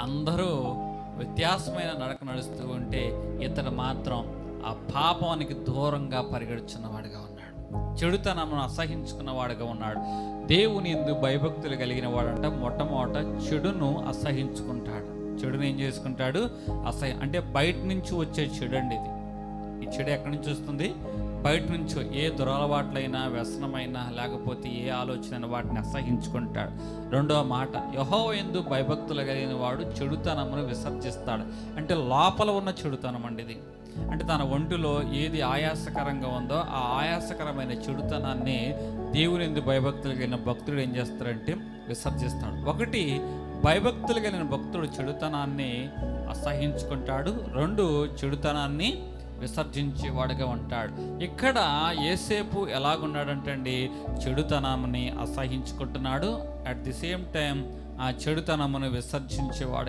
అందరూ వ్యత్యాసమైన నడక నడుస్తూ ఉంటే ఇతడు మాత్రం ఆ పాపానికి దూరంగా పరిగెడుచున్నవాడుగా ఉన్నాడు. చెడుతనమును అసహించుకున్నవాడుగా ఉన్నాడు. దేవుని యందు భయభక్తులు కలిగిన వాడంట మొట్టమొదట చెడును అసహించుకుంటాడు. చెడును ఏం చేసుకుంటాడు? అంటే బయట నుంచి వచ్చే చెడు అండి ఇది. ఈ చెడు ఎక్కడి నుంచి వస్తుంది? బయట నుంచి. ఏ దురలవాట్లైనా, వ్యసనమైనా, లేకపోతే ఏ ఆలోచన వాటిని అసహించుకుంటాడు. రెండవ మాట, యెహోవా యందు భయభక్తులు కలిగిన వాడు చెడుతనమును విసర్జిస్తాడు. అంటే లోపల ఉన్న చెడుతనం అండి ఇది. అంటే తన ఒంటిలో ఏది ఆయాసకరంగా ఉందో ఆ ఆయాసకరమైన చెడుతనాన్ని దేవుని యందు భయభక్తులు కలిగిన భక్తుడు ఏం చేస్తాడంటే విసర్జిస్తాడు. ఒకటి, భయభక్తులు కలిగిన భక్తుడు చెడుతనాన్ని అసహించుకుంటాడు. రెండు, చెడుతనాన్ని విసర్జించేవాడుగా ఉంటాడు. ఇక్కడ యేసేపు ఎలాగున్నాడంటండి? చెడుతనాన్ని అసహించుకుంటున్నాడు, అట్ ది సేమ్ టైం ఆ చెడుతనమును విసర్జించేవాడు